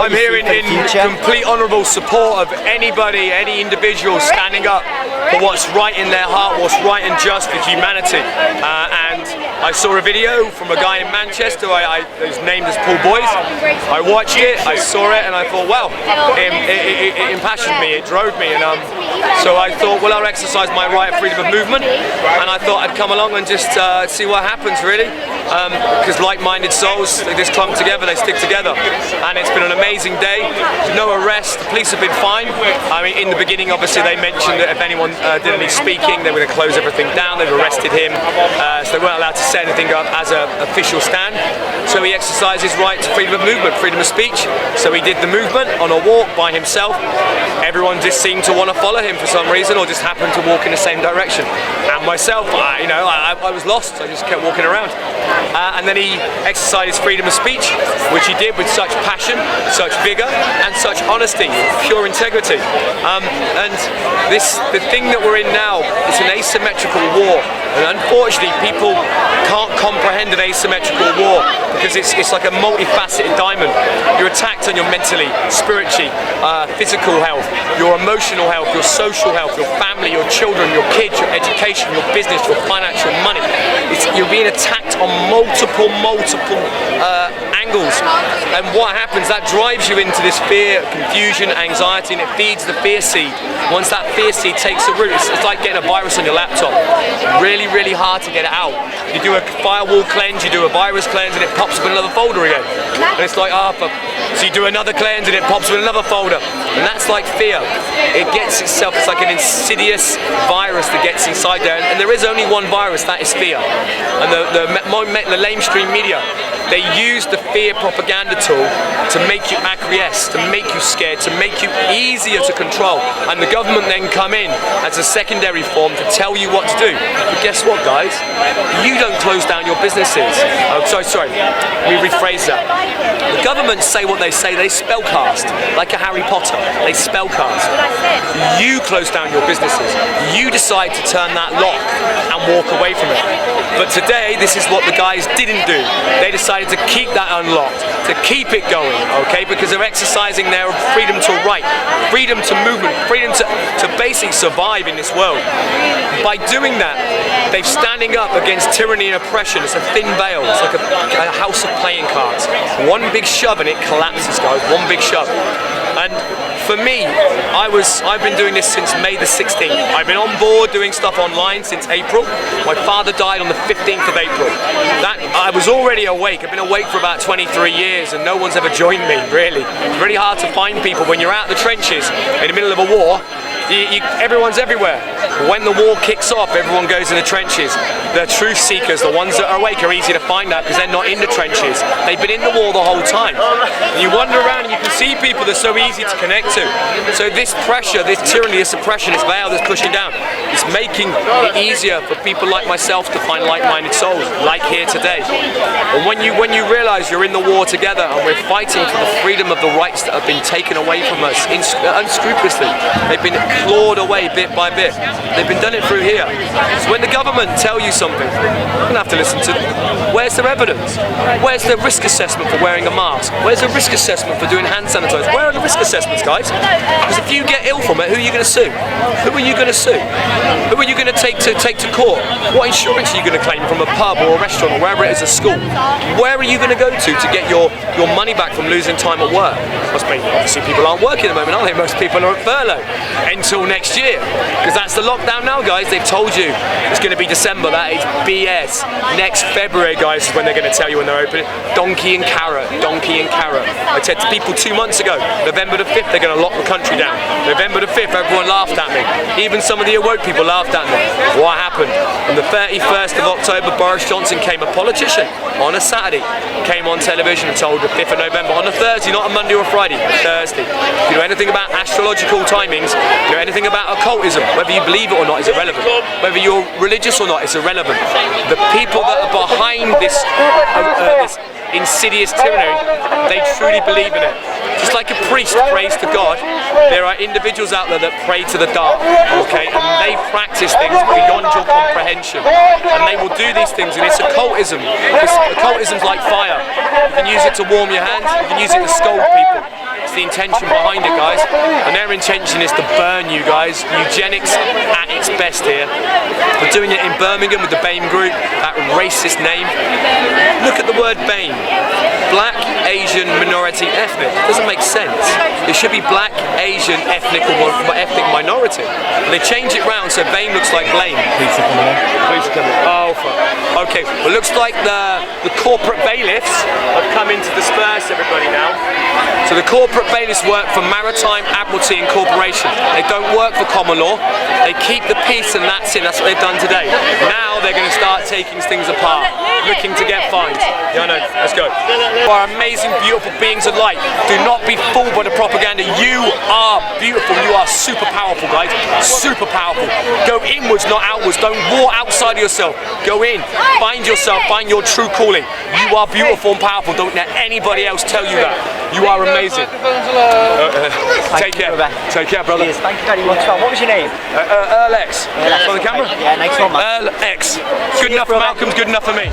I'm here in complete honourable support of anybody, any individual standing up for what's right in their heart, what's right and just for humanity. And I saw a video from a guy in Manchester, who's named as Paul Boyce. I watched it, I saw it, and I thought, wow, it impassioned me, it drove me, and so I thought, well, I'll exercise my right of freedom of movement, and I thought I'd come along and just see what happens, really, because like-minded souls, they just clump together, they stick together, and it's been an amazing day. No arrest, the police have been fine. I mean, in the beginning, obviously, they mentioned that if anyone did any speaking, they were going to close everything down. They've arrested him, so they weren't allowed to set anything up as an official stand. So he exercised his right to freedom of movement, freedom of speech. So he did the movement on a walk by himself. Everyone just seemed to want to follow him for some reason, or just happened to walk in the same direction. And myself, I was lost. I just kept walking around. And then he exercised his freedom of speech, which he did with such passion, such vigour, and such honesty, pure integrity. And the thing that we're in now is an asymmetrical war. And unfortunately, people can't comprehend an asymmetrical war because it's like a multifaceted diamond. You're attacked on your mentally, spiritually, physical health, your emotional health, your social health, your family, your children, your kids, your education, your business, your financial money. You're being attacked on multiple angles. And what happens, that drives you into this fear, confusion, anxiety, and it feeds the fear seed. Once that fear seed takes a root, it's like getting a virus on your laptop. Really, really hard to get it out. You do a firewall cleanse, you do a virus cleanse, and it pops up in another folder again. And it's like, so you do another cleanse and it pops up in another folder. And that's like fear. It gets itself, it's like an insidious virus that gets inside there. And there is only one virus, that is fear. And the lamestream media, they use the fear propaganda tool to make you acquiesce, to make you scared, to make you easier to control. And the government then come in as a secondary form to tell you what to do. But guess what, guys? You don't close down your businesses. Sorry, let me rephrase that. The government say what they say, they spellcast, like a Harry Potter, they spellcast. You close down your businesses. You decide to turn that lock and walk away from it. But today, this is what the guys didn't do. They decided to keep that unlocked, to keep it going, okay? Because they're exercising their freedom to write, freedom to movement, freedom to basically survive in this world. By doing that, they're standing up against tyranny and oppression. It's a thin veil. It's like a house of playing cards. One big shove and it collapses, guys. One big shove. And for me, I've been doing this since May the 16th. I've been on board doing stuff online since April. My father died on the 15th of April. I was already awake. I've been awake for about 23 years and no one's ever joined me, really. It's really hard to find people when you're out in the trenches in the middle of a war. Everyone's everywhere. When the war kicks off, everyone goes in the trenches. The truth seekers, the ones that are awake, are easy to find out because they're not in the trenches. They've been in the war the whole time. And you wander around and you can see people that are so easy to connect to. So this pressure, this tyranny, this oppression, this veil that's pushing down, is making it easier for people like myself to find like-minded souls, like here today. And when you realise you're in the war together and we're fighting for the freedom of the rights that have been taken away from us unscrupulously, they've been clawed away bit by bit. They've been done it through here. So when the government tell you something, you're going to have to listen to them. Where's their evidence? Where's their risk assessment for wearing a mask? Where's the risk assessment for doing hand sanitizer? Where are the risk assessments, guys? Because if you get ill from it, who are you going to sue? Who are you going to sue? Who are you going to take to court? What insurance are you going to claim from a pub or a restaurant or wherever it is, a school? Where are you going to go to get your money back from losing time at work? Obviously people aren't working at the moment, aren't they? Most people are at furlough until next year, because that's the lockdown now, guys. They've told you it's going to be December. That is BS. Next February, guys, is when they're going to tell you when they're opening. Donkey and carrot, donkey and carrot. I said to people 2 months ago, November the 5th, they're going to lock the country down. November the 5th, everyone laughed at me. Even some of the awoke people laughed at me. What happened? On the 31st of October, Boris Johnson came, a politician, on a Saturday, came on television and told the 5th of November, on a Thursday, not a Monday or a Friday, a Thursday. If you know anything about astrological timings, you know anything about occultism, whether you believe it or not is irrelevant. Whether you're religious or not is irrelevant. The people that are behind this insidious tyranny, they truly believe in it. Just like a priest prays to God, there are individuals out there that pray to the dark, okay? And they practice things beyond your comprehension. And they will do these things, and it's occultism. Occultism's like fire. You can use it to warm your hands, you can use it to scold people. the intention behind it, guys. And their intention is to burn you guys. Eugenics at its best here. We're doing it in Birmingham with the BAME group, that racist name. Look at the word BAME. Black, Asian, minority, ethnic. Doesn't make sense. It should be black, Asian, ethnic minority. And they change it round so BAME looks like blame. Pizza coming in. Pizza coming in. Oh, fuck. Okay, well, it looks like the corporate bailiffs have come in to disperse everybody now. So the corporate bailiffs work for Maritime Admiralty Incorporation. They don't work for common law. They keep the peace and that's it. That's what they've done today. Now they're going to start taking things apart, looking to get fined. Yeah, I know. Let's go. You are amazing, beautiful beings of light. Do not be fooled by the propaganda. You are beautiful. You are super powerful, guys. Super powerful. Go inwards, not outwards. Don't war outside of yourself. Go in. Find yourself. Find your true calling. You are beautiful and powerful. Don't let anybody else tell you that. You are amazing. Take care. Take care, brother. Yes, thank you very much. What was your name? Earl X. On the camera? Yeah, next one, man. Earl X. Good enough for Malcolm's good enough for me.